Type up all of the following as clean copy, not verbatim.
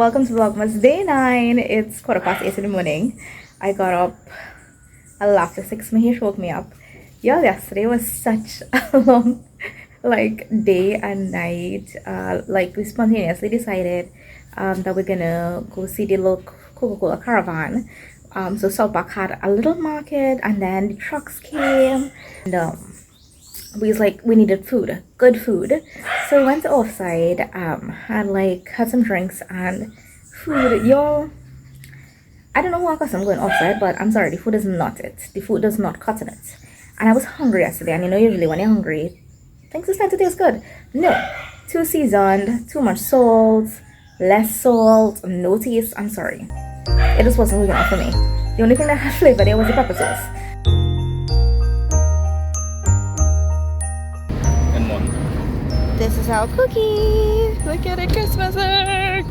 welcome to Vlogmas Day 9. It's 8:15 in the morning. I got up a little after 6. Mahesh woke me up. Y'all, yesterday was such a long day and night. We spontaneously decided that we're gonna go see the little Coca-Cola caravan. So Southmarket had a little market, and then the trucks came, and we needed food, good food. So we went offside, had some drinks and food. Y'all, I don't know why I'm going offside, but I'm sorry, the food is not it. The food does not cut in it. And I was hungry yesterday, and usually when you're hungry, things just start to taste good. No, too seasoned, too much salt, less salt, no taste. I'm sorry, it just wasn't good enough for me. The only thing that had flavor there was the pepper sauce. This is our cookie. Look at it, Christmas egg.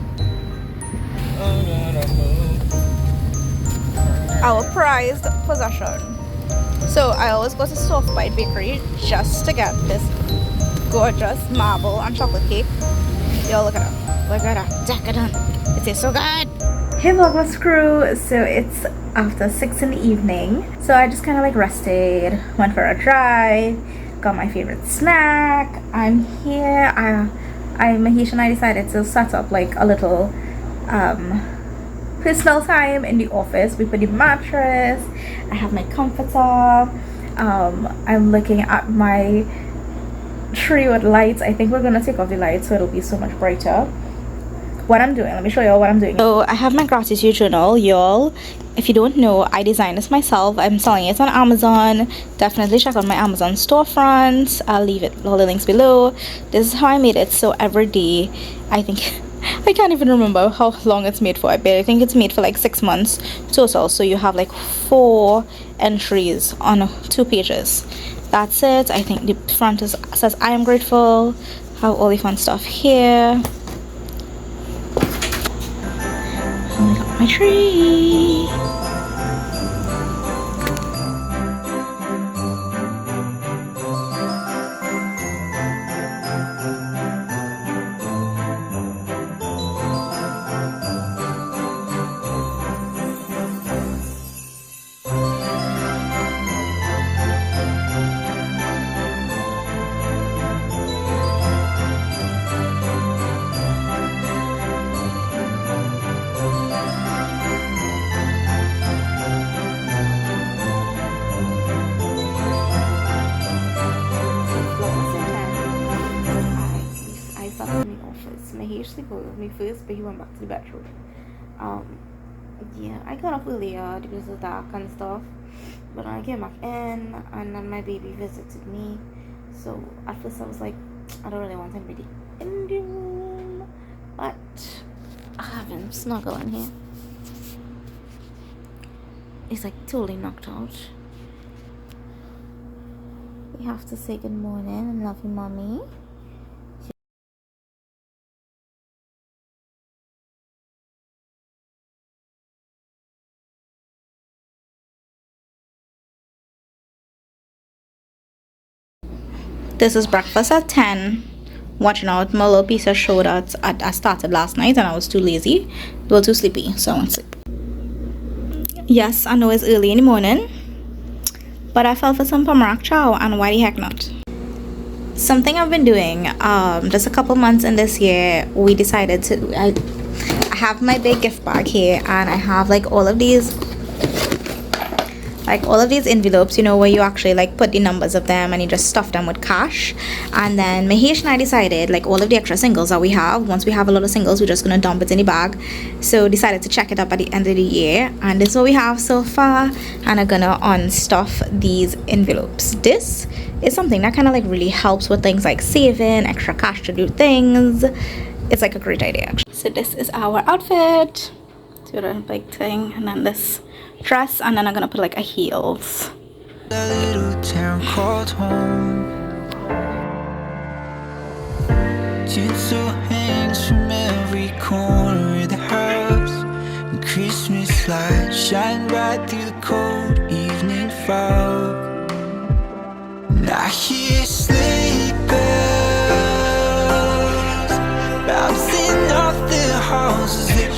Our prized possession. So I always go to Soft Bite Bakery just to get this gorgeous marble and chocolate cake. Yo, look at it. Look at that. Decadent. It tastes so good. Hey Vlogmas crew. So it's after 6 in the evening. So I just kind of rested, went for a drive, got my favorite snack. I'm here. Mahesh and I decided to set up a little personal time in the office. We put the mattress. I have my comforter. I'm looking at my tree with lights. I think we're gonna take off the lights so it'll be so much brighter. What I'm doing, let me show y'all what I'm doing. So I have my gratitude journal, y'all. If you don't know, I designed this myself. I'm selling it on Amazon. Definitely check out my Amazon storefront. I'll leave all the links below. This is how I made it. So every day, I think I can't even remember how long it's made for, but I think it's made for 6 months total. So you have 4 entries on 2 pages. That's it. I think the front says I am grateful. Have all the fun stuff here. My tree. Mahesh slept with me first, but he went back to the bedroom. Yeah, I got up earlier because it was dark and stuff, but I came back in, and then my baby visited me. So at first I was like, I don't really want anybody in the room, but I have him snuggle in here. He's totally knocked out. We have to say good morning and love you, mommy. This is breakfast at 10. Watching out my little piece of show that I started last night, and I was too lazy, a little too sleepy, so I went to sleep. Yes, I know it's early in the morning, but I fell for some pomerac chow, and why the heck not? Something I've been doing, just a couple months in this year, we decided to, I have my big gift bag here, and I have all of these envelopes, where you actually put the numbers of them and you just stuff them with cash. And then Mahesh and I decided all of the extra singles that we have, once we have a lot of singles, we're just gonna dump it in the bag. So decided to check it up at the end of the year, and this is what we have so far, and I'm gonna unstuff these envelopes. This is something that kind of really helps with things like saving extra cash to do things. It's a great idea actually. So this is our outfit. Do the big thing, and then this dress, and then I'm gonna put a heels. A little town called home. Tinsel hangs from every corner of the house, and Christmas lights shine right through the cold evening fog. And I hear sleigh bells bouncing off the houses.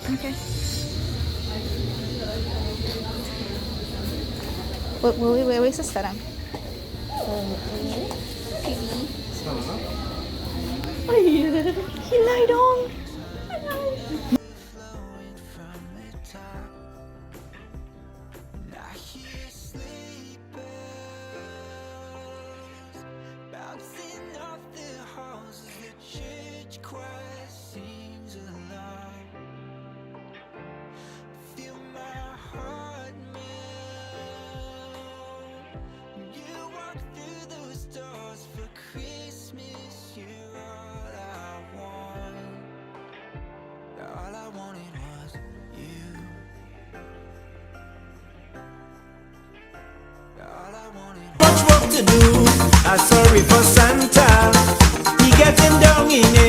Okay. Where's the sister then? He lie down. Much work to do. I'm sorry for Santa. He getting down in it.